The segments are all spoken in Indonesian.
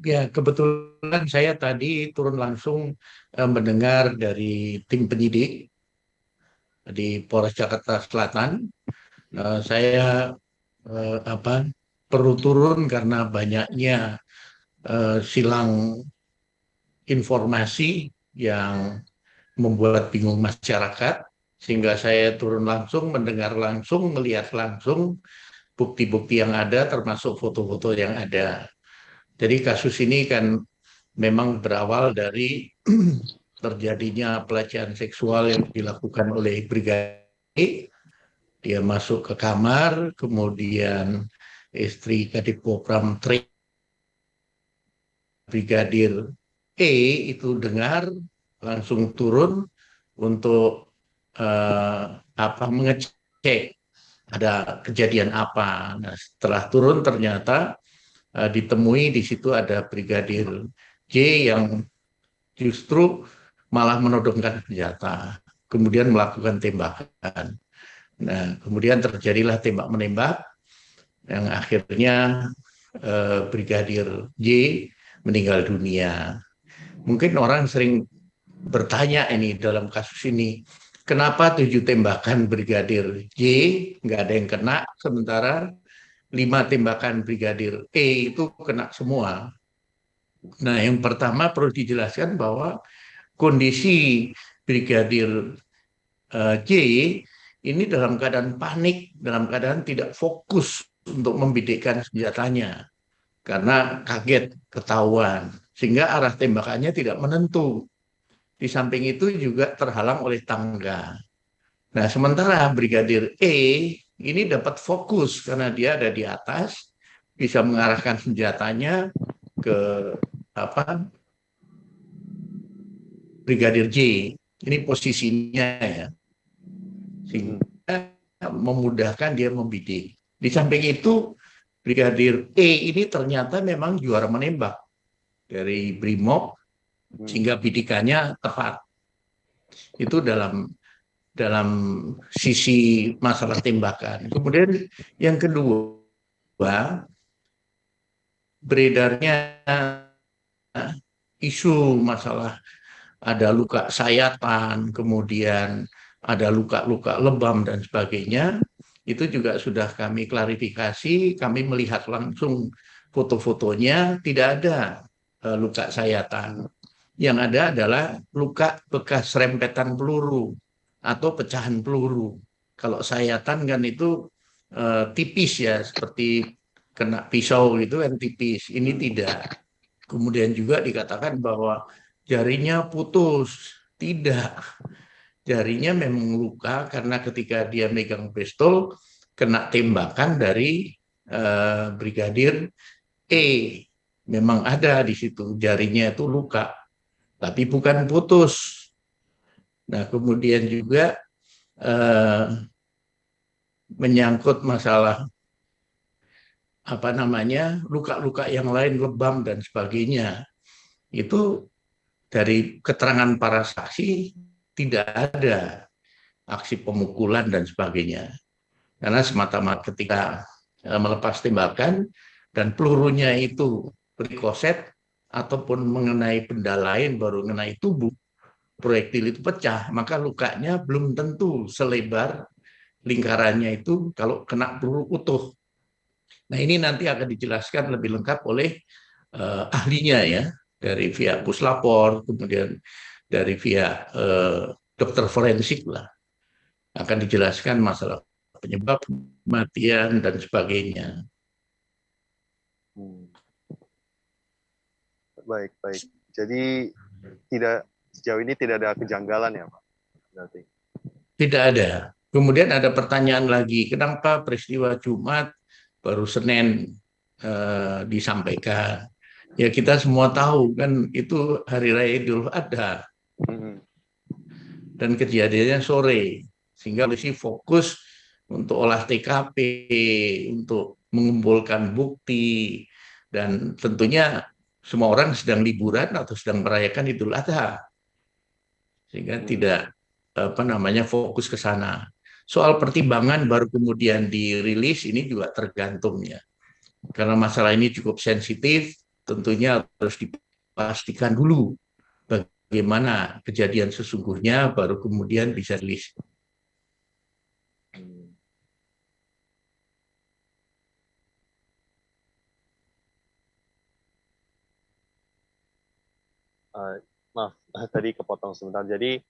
Ya, kebetulan saya tadi turun langsung mendengar dari tim penyidik di Polres Jakarta Selatan. Saya apa perlu turun karena banyaknya silang informasi yang membuat bingung masyarakat, sehingga saya turun langsung, mendengar langsung, melihat langsung bukti-bukti yang ada, termasuk foto-foto yang ada. Jadi kasus ini kan memang berawal dari terjadinya pelecehan seksual yang dilakukan oleh Brigadir. Dia masuk ke kamar, kemudian istri Kadipropam Brigadir E itu dengar, langsung turun untuk mengecek ada kejadian apa. Nah, setelah turun ternyata ditemui di situ ada Brigadir J yang justru malah menodongkan senjata, kemudian melakukan tembakan. Nah, kemudian terjadilah tembak menembak yang akhirnya Brigadir J meninggal dunia. Mungkin orang sering bertanya ini dalam kasus ini, kenapa 7 tembakan Brigadir J nggak ada yang kena, sementara 5 tembakan Brigadir E itu kena semua. Nah, yang pertama perlu dijelaskan bahwa kondisi Brigadir J ini dalam keadaan panik, dalam keadaan tidak fokus untuk membidikkan senjatanya karena kaget ketahuan, sehingga arah tembakannya tidak menentu. Di samping itu juga terhalang oleh tangga. Nah, sementara Brigadir E ini dapat fokus karena dia ada di atas, bisa mengarahkan senjatanya ke apa Brigadir J. Ini posisinya ya, Mm-mm. sehingga memudahkan dia membidik. Di samping itu, Brigadir E ini ternyata memang juara menembak dari Brimob, Mm. sehingga bidikannya tepat. Itu dalam dalam sisi masalah tembakan. Kemudian yang kedua, beredarnya isu masalah ada luka sayatan, kemudian ada luka-luka lebam dan sebagainya. Itu juga sudah kami klarifikasi, kami melihat langsung foto-fotonya, tidak ada luka sayatan. Yang ada adalah luka bekas rempetan peluru atau pecahan peluru. Kalau sayatan kan itu tipis ya, seperti kena pisau gitu kan tipis. Ini Mm. tidak. Kemudian juga dikatakan bahwa jarinya putus. Tidak. Jarinya memang luka karena ketika dia megang pistol kena tembakan dari Brigadir E. Memang ada di situ jarinya itu luka, tapi bukan putus. Nah, kemudian juga eh, menyangkut masalah apa namanya luka-luka yang lain, lebam dan sebagainya. Itu dari keterangan para saksi tidak ada aksi pemukulan dan sebagainya. Karena semata-mata ketika melepas tembakan dan pelurunya itu berkoset ataupun mengenai benda lain baru mengenai tubuh, proyektil itu pecah, maka lukanya belum tentu selebar lingkarannya itu kalau kena peluru utuh. Nah, ini nanti akan dijelaskan lebih lengkap oleh ahlinya ya, dari pihak puslapor, kemudian dari pihak dokter forensik lah, akan dijelaskan masalah penyebab kematian dan sebagainya. Hmm. Baik, baik. Jadi tidak sejauh ini tidak ada kejanggalan ya, Pak? Berarti. Tidak ada. Kemudian ada pertanyaan lagi, kenapa peristiwa Jumat baru Senin disampaikan? Ya kita semua tahu kan itu hari raya Idul Adha Mm-mm. dan kejadiannya sore, sehingga polisi fokus untuk olah TKP, untuk mengumpulkan bukti, dan tentunya semua orang sedang liburan atau sedang merayakan Idul Adha, sehingga Mm-mm. tidak fokus ke sana. Soal pertimbangan baru kemudian dirilis ini juga tergantung ya, karena masalah ini cukup sensitif, tentunya harus dipastikan dulu bagaimana kejadian sesungguhnya, baru kemudian bisa rilis. Maaf, tadi kepotong sebentar. Jadi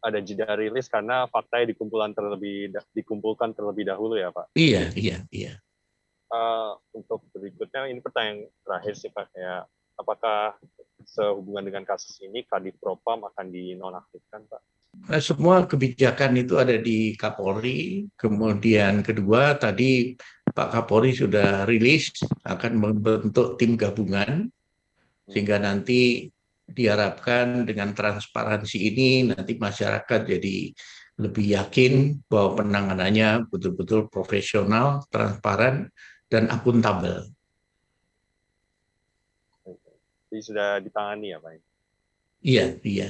ada jeda rilis karena faktanya dikumpulkan terlebih dahulu ya Pak. Iya, iya, iya. Untuk berikutnya ini pertanyaan terakhir sih Pak, kayak apakah sehubungan dengan kasus ini Kadifropam akan dinonaktifkan Pak? Nah, semua kebijakan itu ada di Kapolri. Kemudian kedua, tadi Pak Kapolri sudah rilis akan membentuk tim gabungan, sehingga nanti diharapkan dengan transparansi ini nanti masyarakat jadi lebih yakin bahwa penanganannya betul-betul profesional, transparan, dan akuntabel. Jadi sudah ditangani ya Pak? Iya, iya.